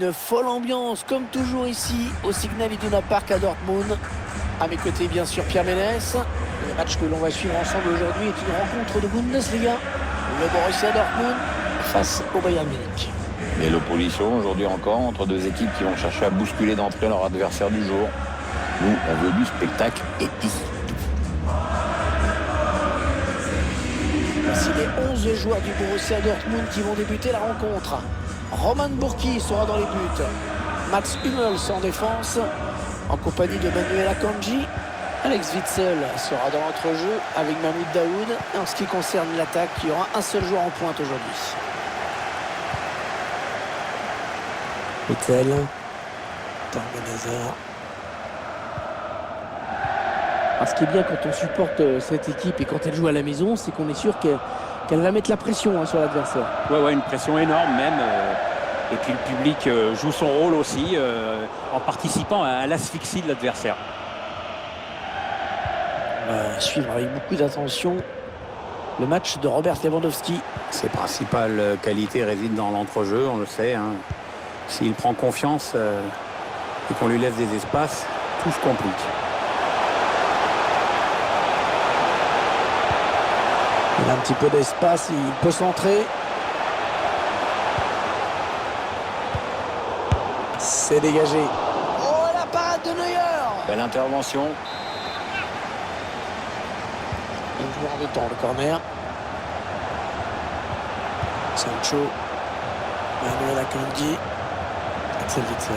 une folle ambiance, comme toujours ici, au Signal Iduna Park à Dortmund. À mes côtés, bien sûr, Pierre Ménès. Le match que l'on va suivre ensemble aujourd'hui est une rencontre de Bundesliga. Le Borussia Dortmund face au Bayern Munich. Et l'opposition aujourd'hui encore entre deux équipes qui vont chercher à bousculer d'entrée leur adversaire du jour. Nous, on veut du spectacle et ici. Voici les 11 joueurs du Borussia Dortmund qui vont débuter la rencontre. Roman Bürki sera dans les buts. Mats Hummels en défense, en compagnie de Manuel Akanji. Alex Witsel sera dans l'entrejeu avec Mahmoud Daoud. Et en ce qui concerne l'attaque, il y aura un seul joueur en pointe aujourd'hui. Witsel, Torgan Hazard. Ce qui est bien quand on supporte cette équipe et quand elle joue à la maison, c'est qu'on est sûr qu'elle va mettre la pression sur l'adversaire. Ouais, une pression énorme même. Et puis le public joue son rôle aussi en participant à l'asphyxie de l'adversaire. On va suivre avec beaucoup d'attention le match de Robert Lewandowski. Ses principales qualités résident dans l'entrejeu, on le sait. S'il prend confiance et qu'on lui laisse des espaces, tout se complique. Il a un petit peu d'espace, il peut centrer. C'est dégagé. Oh, la parade de Neuer! Belle intervention. Un joueur de temps, le corner. Sancho. Manuel Akanji. Axel Witsel.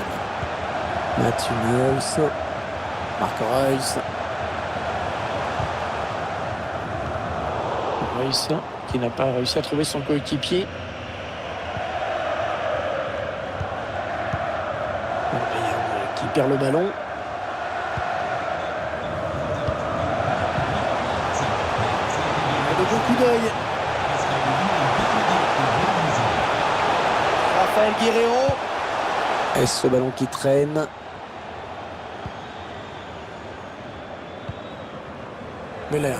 Mats Hummels. Marco Reus. Reus qui n'a pas réussi à trouver son coéquipier. Qui perd le ballon. De beaucoup d'œil. Raphaël Guerreiro. Est-ce ce ballon qui traîne? Müller.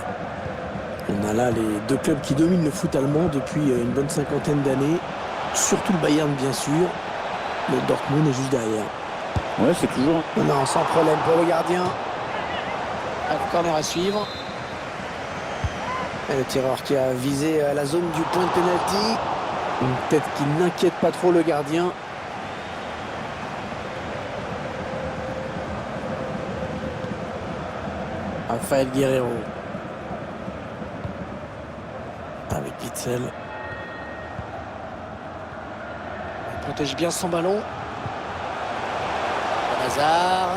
On a là les deux clubs qui dominent le foot allemand depuis une bonne cinquantaine d'années. Surtout le Bayern, bien sûr. Le Dortmund est juste derrière. Ouais, c'est toujours... Non, sans problème pour le gardien. Un corner à suivre. Et le tireur qui a visé la zone du point de pénalty. Une tête qui n'inquiète pas trop le gardien. Raphaël Guerreiro. Avec Witsel. Il protège bien son ballon. Hazard.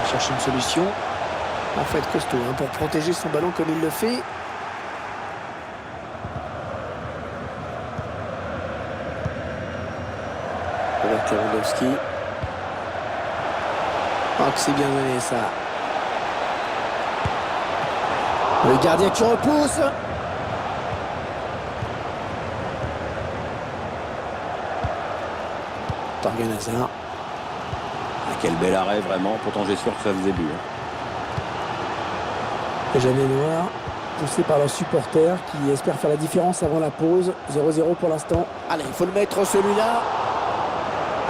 Il cherche une solution. En fait, costaud pour protéger son ballon comme il le fait. Robert Lewandowski. Oh, que c'est bien donné ça. Le gardien qui repousse. Torgan Hazard. Quel bel arrêt vraiment, pourtant j'ai sûr que ça faisait but. Les Jeunes Noirs, poussés par leurs supporters qui espèrent faire la différence avant la pause. 0-0 pour l'instant. Allez, il faut le mettre celui-là.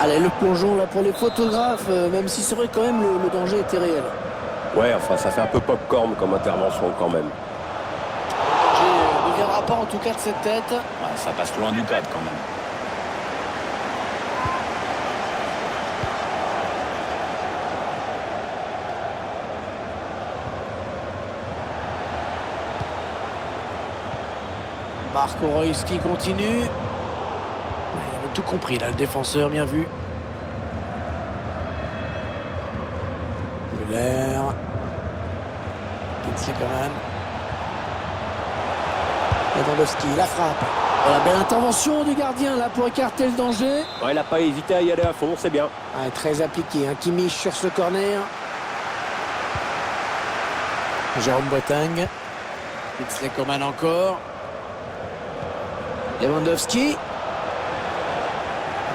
Allez, le plongeon là pour les photographes, même si c'est vrai quand même le danger était réel. Ouais, enfin ça fait un peu popcorn comme intervention quand même. Le danger ne viendra pas en tout cas de cette tête. Ouais, ça passe loin du cadre quand même. Marco Reus qui continue. Il avait tout compris là, le défenseur, bien vu. Müller. Kinsley-Coman. Lewandowski, la frappe. Et la belle intervention du gardien là pour écarter le danger. Ouais, il n'a pas hésité à y aller à fond, c'est bien. Très appliqué, Kimmich sur ce corner. Jérôme Boateng. Kinsley-Coman encore. Lewandowski.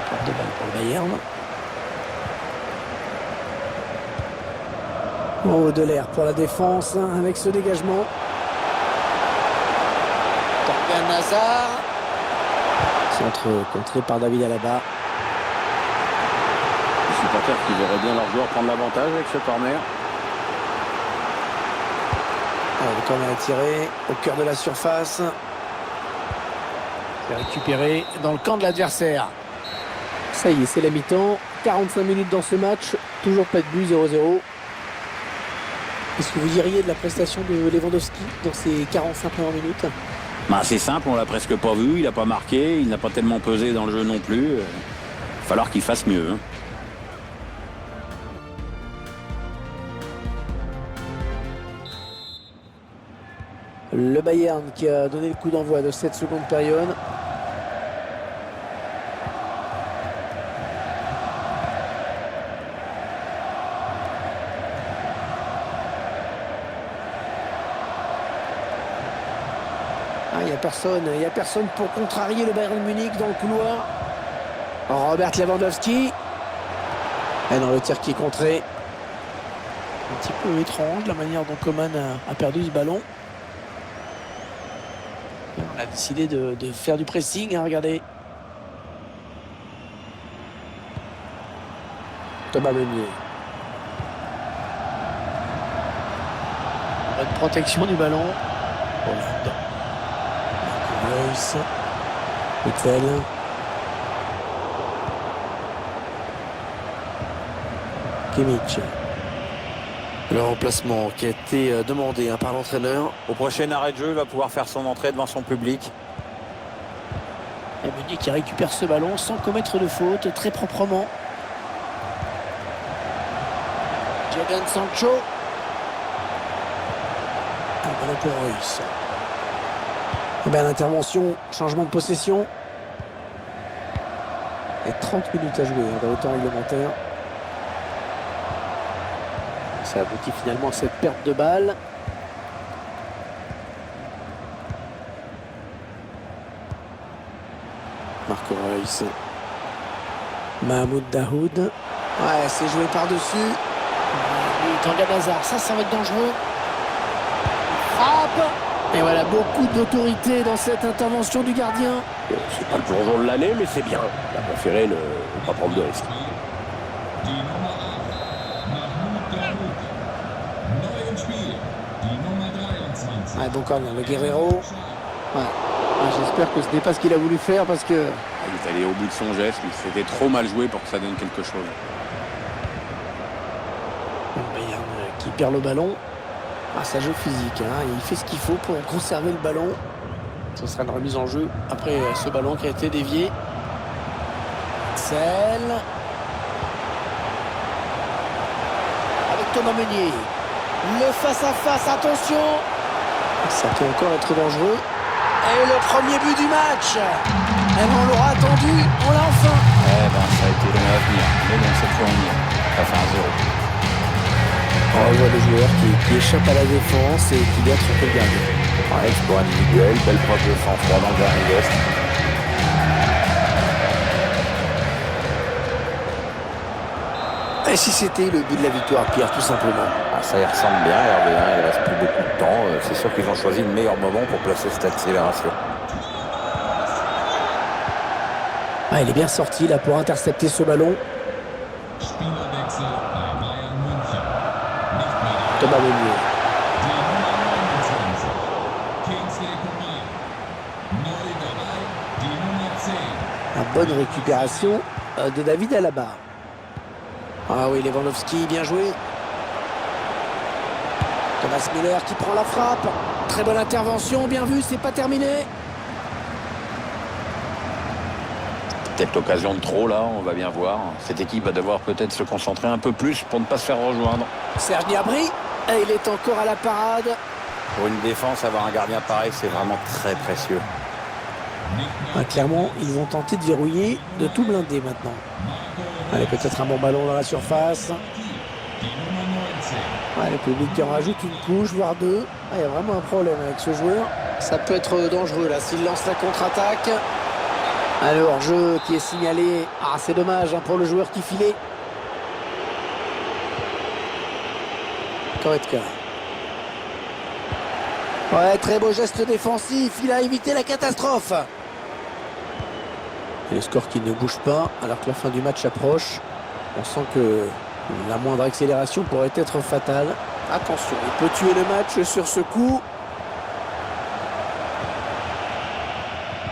Porte de balle pour le Bayern. Oh, de l'air pour la défense avec ce dégagement. Torgan Hazard. Centre contré par David Alaba. Les supporters qui verraient bien leur joueur prendre l'avantage avec ce corner. Le corner est tiré au cœur de la surface. C'est récupéré dans le camp de l'adversaire. Ça y est, c'est la mi-temps. 45 minutes dans ce match. Toujours pas de but, 0-0. Qu'est-ce que vous diriez de la prestation de Lewandowski dans ces 45 premières minutes? Bah, c'est simple, on l'a presque pas vu, il n'a pas marqué, il n'a pas tellement pesé dans le jeu non plus. Il va falloir qu'il fasse mieux. Hein. Le Bayern qui a donné le coup d'envoi de cette seconde période. Il n'y a personne pour contrarier le Bayern Munich dans le couloir. Robert Lewandowski. Et dans le tir qui est contré. Un petit peu étrange la manière dont Coman a perdu ce ballon. On a décidé de faire du pressing, hein, regardez. Thomas Meunier. Bonne protection du ballon. Hollande. Reus. Witzel. Kimmich. Le remplacement qui a été demandé par l'entraîneur. Au prochain arrêt de jeu, il va pouvoir faire son entrée devant son public. Et Meunier qui récupère ce ballon sans commettre de faute, très proprement. Jadon Sancho. Un ballon pour Reus. Et bien l'intervention, changement de possession. Et 30 minutes à jouer dans le temps réglementaire. Ça aboutit finalement à cette perte de balle. Marco Reus. Mahmoud Dahoud. Ouais, c'est joué par-dessus. Tanguy Nazar, ça va être dangereux. Frappe. Et voilà, beaucoup d'autorité dans cette intervention du gardien. C'est pas le plongeon de l'année, mais c'est bien. Il a préféré ne pas prendre de risques. Ouais, bon corner, le Guerrero. Ouais. J'espère que ce n'est pas ce qu'il a voulu faire parce que... Il est allé au bout de son geste, mais c'était trop mal joué pour que ça donne quelque chose. Bayern qui perd le ballon. Ça joue physique, hein. Il fait ce qu'il faut pour conserver le ballon. Ce sera une remise en jeu après ce ballon qui a été dévié. Celle avec Thomas Meunier. Le face-à-face, attention. Ça peut encore être dangereux. Et le premier but du match. On l'aura attendu, on l'a enfin. Ça a été long à venir. Mais bon, cette fois on y est. Ça fait un 0. On voit le joueur qui échappe à la défense et qui doit tromper le gardien. Exploit individuel, belle preuve de sang-froid dans le dernier geste. Et si c'était le but de la victoire, Pierre, tout simplement? Ça y ressemble bien, Hervé, il ne reste plus beaucoup de temps. C'est sûr qu'ils ont choisi le meilleur moment pour placer cette accélération. Il est bien sorti là pour intercepter ce ballon. Thomas Meunier. Une bonne récupération de David Alaba. Ah oui, Lewandowski, bien joué. Thomas Müller qui prend la frappe. Très bonne intervention, bien vu, c'est pas terminé. Peut-être l'occasion de trop là, on va bien voir. Cette équipe va devoir peut-être se concentrer un peu plus pour ne pas se faire rejoindre. Serge Gnabry, et il est encore à la parade. Pour une défense, avoir un gardien pareil, c'est vraiment très précieux. Clairement, ils vont tenter de verrouiller, de tout blinder maintenant. Allez, peut-être un bon ballon dans la surface. Le public qui en rajoute une couche, voire deux. Il y a vraiment un problème avec ce joueur. Ça peut être dangereux là s'il lance la contre-attaque. Alors, jeu qui est signalé. C'est dommage pour le joueur qui filait. Goretzka. Ouais, très beau geste défensif. Il a évité la catastrophe. Et le score qui ne bouge pas alors que la fin du match approche. On sent que la moindre accélération pourrait être fatale. Attention, il peut tuer le match sur ce coup.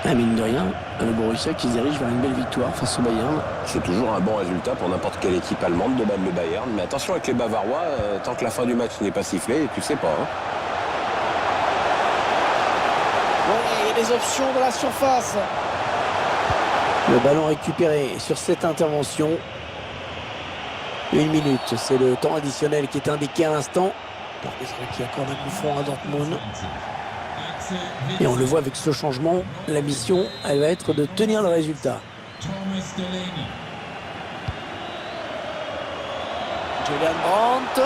Ah, mine de rien, le Borussia qui se dirige vers une belle victoire face au Bayern. C'est toujours un bon résultat pour n'importe quelle équipe allemande de battre le Bayern. Mais attention avec les Bavarois, tant que la fin du match n'est pas sifflée, tu sais pas. Hein. Bon, il y a des options dans la surface. Le ballon récupéré sur cette intervention. 1 minute, c'est le temps additionnel qui est indiqué à l'instant. Qui accorde un coup franc à Dortmund. Et on le voit avec ce changement, la mission, elle va être de tenir le résultat. Julian Brandt.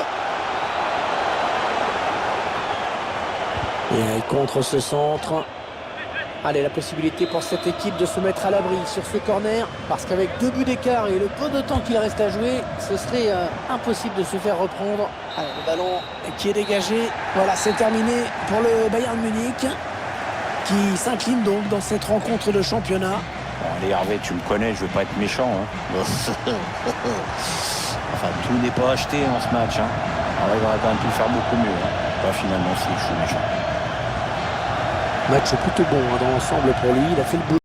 Et elle contre ce centre. Allez, la possibilité pour cette équipe de se mettre à l'abri sur ce corner, parce qu'avec 2 buts d'écart et le peu de temps qu'il reste à jouer, ce serait impossible de se faire reprendre. Allez, le ballon qui est dégagé. Voilà, c'est terminé pour le Bayern Munich, qui s'incline donc dans cette rencontre de championnat. Bon, allez Hervé, tu me connais, je veux pas être méchant. Hein. Enfin, tout n'est pas acheté dans ce match. Hein. Alors, il aurait quand même pu faire beaucoup mieux. Hein. Pas finalement si je suis méchant. Match plutôt bon dans l'ensemble pour lui, il a fait le boulot.